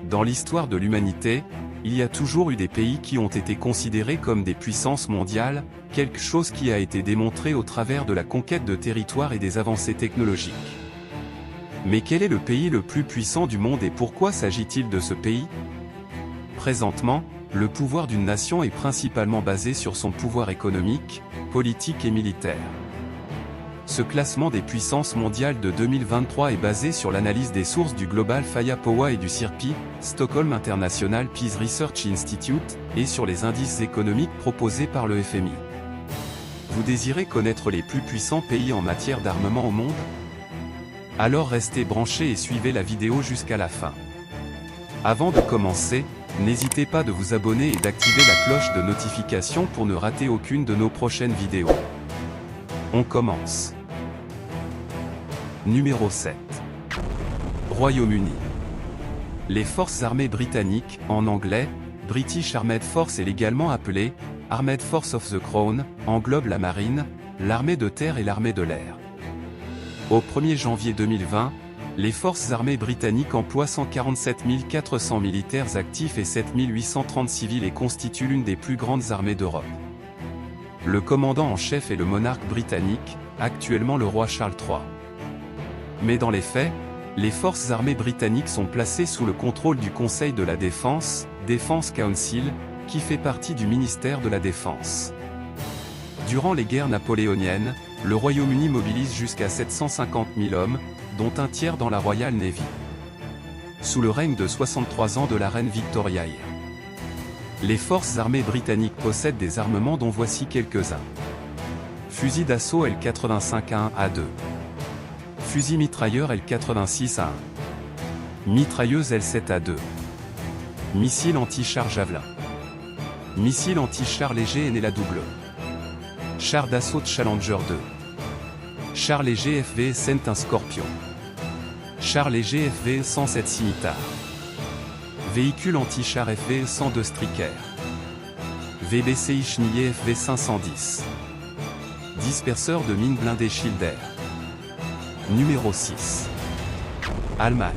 Dans l'histoire de l'humanité, il y a toujours eu des pays qui ont été considérés comme des puissances mondiales, quelque chose qui a été démontré au travers de la conquête de territoires et des avancées technologiques. Mais quel est le pays le plus puissant du monde et pourquoi s'agit-il de ce pays? Présentement, le pouvoir d'une nation est principalement basé sur son pouvoir économique, politique et militaire. Ce classement des puissances mondiales de 2023 est basé sur l'analyse des sources du Global Firepower et du CIRPI, Stockholm International Peace Research Institute, et sur les indices économiques proposés par le FMI. Vous désirez connaître les plus puissants pays en matière d'armement au monde? Alors restez branchés et suivez la vidéo jusqu'à la fin. Avant de commencer, n'hésitez pas de vous abonner et d'activer la cloche de notification pour ne rater aucune de nos prochaines vidéos. On commence. Numéro 7. Royaume-Uni. Les forces armées britanniques, en anglais, British Armed Force est légalement appelée Armed Force of the Crown, englobe la marine, l'armée de terre et l'armée de l'air. Au 1er janvier 2020, les forces armées britanniques emploient 147 400 militaires actifs et 7 830 civils et constituent l'une des plus grandes armées d'Europe. Le commandant en chef est le monarque britannique, actuellement le roi Charles III. Mais dans les faits, les forces armées britanniques sont placées sous le contrôle du Conseil de la Défense, Defence Council, qui fait partie du ministère de la Défense. Durant les guerres napoléoniennes, le Royaume-Uni mobilise jusqu'à 750 000 hommes, dont un tiers dans la Royal Navy. Sous le règne de 63 ans de la reine Victoria. Les forces armées britanniques possèdent des armements dont voici quelques-uns. Fusil d'assaut L85A1 A2. Fusil mitrailleur L86A1. Mitrailleuse L7A2. Missile anti-char Javelin. Missile anti-char léger Enela double. Char d'assaut Challenger 2. Char léger FV-101 Scorpion. Char léger FV-107 Scimitar. Véhicule anti-char FV-102 Striker. VBCI Chenillé FV-510. Disperseur de mines blindées Schilder. Numéro 6. Allemagne.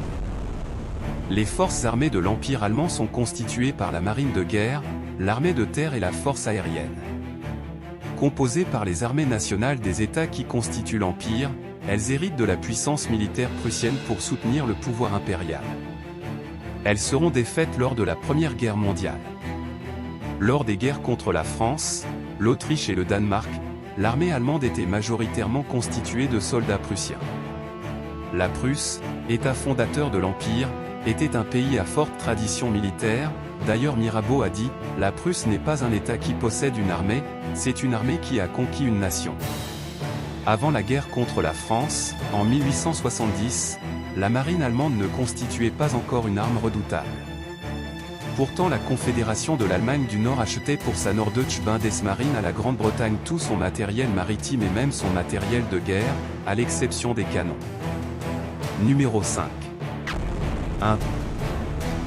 Les forces armées de l'Empire allemand sont constituées par la marine de guerre, l'armée de terre et la force aérienne. Composées par les armées nationales des États qui constituent l'Empire, elles héritent de la puissance militaire prussienne pour soutenir le pouvoir impérial. Elles seront défaites lors de la Première Guerre mondiale. Lors des guerres contre la France, l'Autriche et le Danemark, l'armée allemande était majoritairement constituée de soldats prussiens. La Prusse, État fondateur de l'Empire, était un pays à forte tradition militaire. D'ailleurs Mirabeau a dit « La Prusse n'est pas un État qui possède une armée, c'est une armée qui a conquis une nation ». Avant la guerre contre la France, en 1870, la marine allemande ne constituait pas encore une arme redoutable. Pourtant la Confédération de l'Allemagne du Nord achetait pour sa Norddeutsche Bundesmarine à la Grande-Bretagne tout son matériel maritime et même son matériel de guerre, à l'exception des canons. Numéro 5. 1.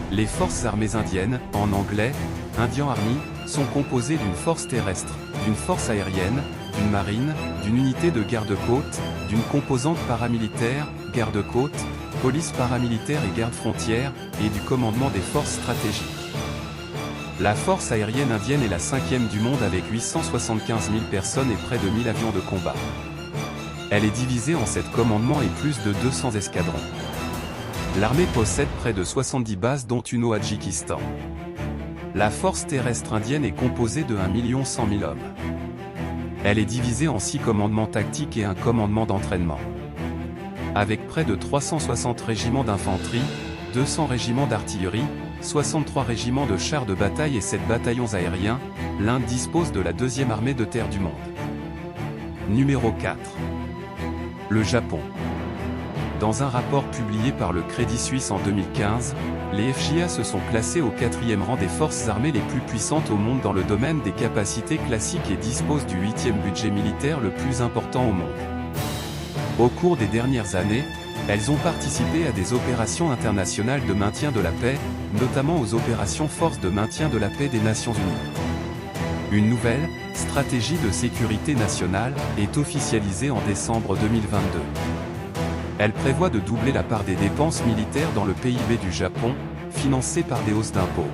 Les forces armées indiennes, en anglais, Indian Army, sont composées d'une force terrestre, d'une force aérienne, d'une marine, d'une unité de garde-côte, d'une composante paramilitaire, garde-côte, police paramilitaire et garde-frontière, et du commandement des forces stratégiques. La force aérienne indienne est la 5e du monde avec 875 000 personnes et près de 1000 avions de combat. Elle est divisée en 7 commandements et plus de 200 escadrons. L'armée possède près de 70 bases dont une au Tadjikistan. La force terrestre indienne est composée de 1 100 000 hommes. Elle est divisée en 6 commandements tactiques et un commandement d'entraînement. Avec près de 360 régiments d'infanterie, 200 régiments d'artillerie, 63 régiments de chars de bataille et 7 bataillons aériens, l'Inde dispose de la 2e armée de terre du monde. Numéro 4. Le Japon. Dans un rapport publié par le Crédit Suisse en 2015, les FJA se sont classés au 4e rang des forces armées les plus puissantes au monde dans le domaine des capacités classiques et disposent du 8e budget militaire le plus important au monde. Au cours des dernières années, elles ont participé à des opérations internationales de maintien de la paix, notamment aux opérations Forces de maintien de la paix des Nations Unies. Une nouvelle stratégie de sécurité nationale est officialisée en décembre 2022. Elle prévoit de doubler la part des dépenses militaires dans le PIB du Japon, financée par des hausses d'impôts.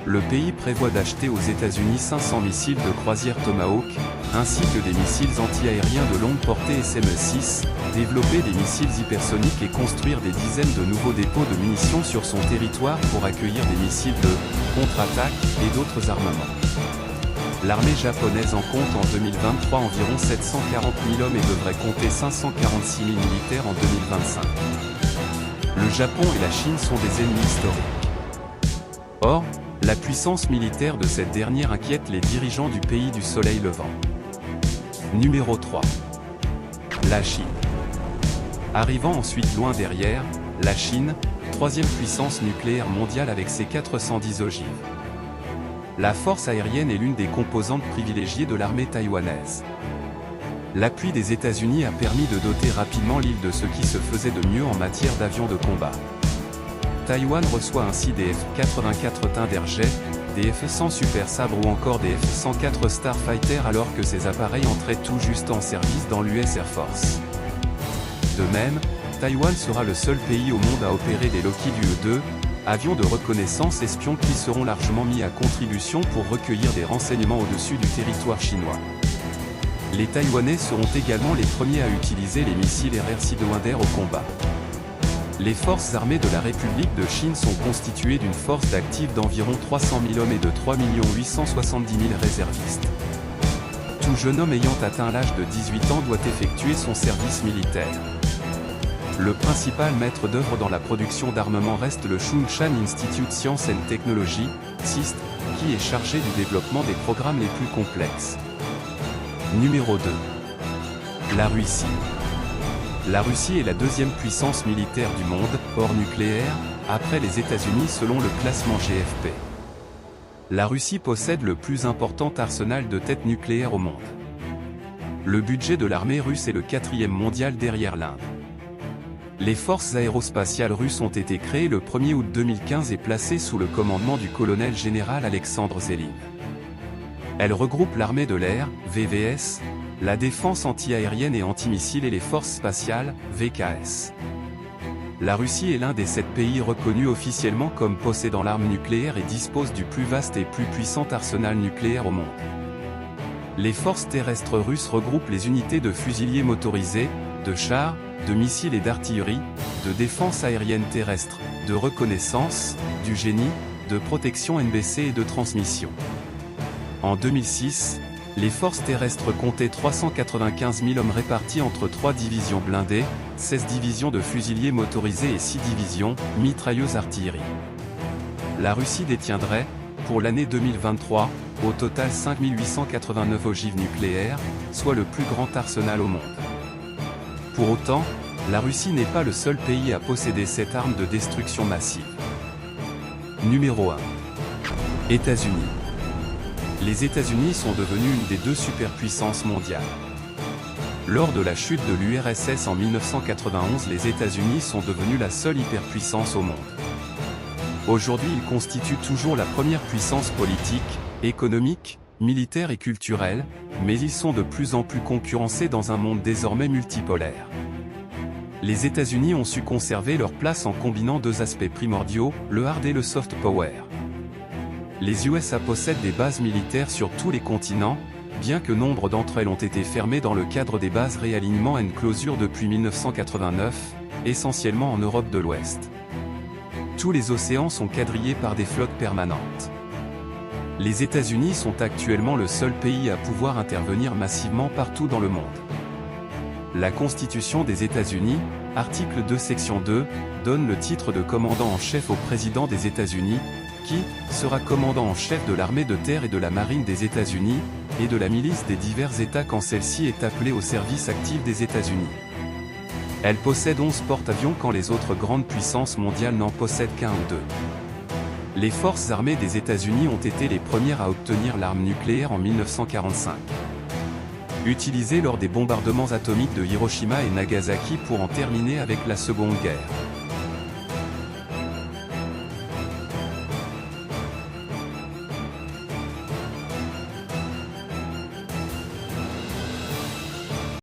Le pays prévoit d'acheter aux États-Unis 500 missiles de croisière Tomahawk, ainsi que des missiles anti-aériens de longue portée SM-6, développer des missiles hypersoniques et construire des dizaines de nouveaux dépôts de munitions sur son territoire pour accueillir des missiles de contre-attaque et d'autres armements. L'armée japonaise en compte en 2023 environ 740 000 hommes et devrait compter 546 000 militaires en 2025. Le Japon et la Chine sont des ennemis historiques. Or, la puissance militaire de cette dernière inquiète les dirigeants du pays du soleil levant. Numéro 3. La Chine. Arrivant ensuite loin derrière, la Chine, troisième puissance nucléaire mondiale avec ses 410 ogives. La force aérienne est l'une des composantes privilégiées de l'armée taïwanaise. L'appui des États-Unis a permis de doter rapidement l'île de ce qui se faisait de mieux en matière d'avions de combat. Taïwan reçoit ainsi des F-84 Thunderjet, des F-100 Super Sabre ou encore des F-104 Starfighter alors que ces appareils entraient tout juste en service dans l'US Air Force. De même, Taïwan sera le seul pays au monde à opérer des Lockheed UE-2, avions de reconnaissance espions qui seront largement mis à contribution pour recueillir des renseignements au-dessus du territoire chinois. Les Taïwanais seront également les premiers à utiliser les missiles RR-Sidoinder au combat. Les forces armées de la République de Chine sont constituées d'une force d'actifs d'environ 300 000 hommes et de 3 870 000 réservistes. Tout jeune homme ayant atteint l'âge de 18 ans doit effectuer son service militaire. Le principal maître d'œuvre dans la production d'armement reste le Shunshan Institute Science and Technology, SIST, qui est chargé du développement des programmes les plus complexes. Numéro 2. La Russie. La Russie est la deuxième puissance militaire du monde, hors nucléaire, après les États-Unis selon le classement GFP. La Russie possède le plus important arsenal de têtes nucléaires au monde. Le budget de l'armée russe est le 4e mondial derrière l'Inde. Les forces aérospatiales russes ont été créées le 1er août 2015 et placées sous le commandement du colonel général Alexandre Zeline. Elles regroupent l'armée de l'air, VVS, la défense anti-aérienne et antimissile et les forces spatiales, VKS. La Russie est l'un des 7 pays reconnus officiellement comme possédant l'arme nucléaire et dispose du plus vaste et plus puissant arsenal nucléaire au monde. Les forces terrestres russes regroupent les unités de fusiliers motorisés, de chars, de missiles et d'artillerie, de défense aérienne terrestre, de reconnaissance, du génie, de protection NBC et de transmission. En 2006, les forces terrestres comptaient 395 000 hommes répartis entre 3 divisions blindées, 16 divisions de fusiliers motorisés et 6 divisions, mitrailleuses artillerie. La Russie détiendrait, pour l'année 2023, au total 5 889 ogives nucléaires, soit le plus grand arsenal au monde. Pour autant, la Russie n'est pas le seul pays à posséder cette arme de destruction massive. Numéro 1. États-Unis. Les États-Unis sont devenus une des 2 superpuissances mondiales. Lors de la chute de l'URSS en 1991, les États-Unis sont devenus la seule hyperpuissance au monde. Aujourd'hui, ils constituent toujours la première puissance politique, économique, militaire et culturelle, mais ils sont de plus en plus concurrencés dans un monde désormais multipolaire. Les États-Unis ont su conserver leur place en combinant 2 aspects primordiaux, le hard et le soft power. Les USA possèdent des bases militaires sur tous les continents, bien que nombre d'entre elles ont été fermées dans le cadre des bases réalignement and closure depuis 1989, essentiellement en Europe de l'Ouest. Tous les océans sont quadrillés par des flottes permanentes. Les États-Unis sont actuellement le seul pays à pouvoir intervenir massivement partout dans le monde. La Constitution des États-Unis, article 2 section 2, donne le titre de commandant en chef au président des États-Unis, qui sera commandant en chef de l'armée de terre et de la marine des États-Unis, et de la milice des divers États quand celle-ci est appelée au service actif des États-Unis. Elle possède 11 porte-avions quand les autres grandes puissances mondiales n'en possèdent qu'un ou 2. Les forces armées des États-Unis ont été les premières à obtenir l'arme nucléaire en 1945. Utilisée lors des bombardements atomiques de Hiroshima et Nagasaki pour en terminer avec la Seconde Guerre.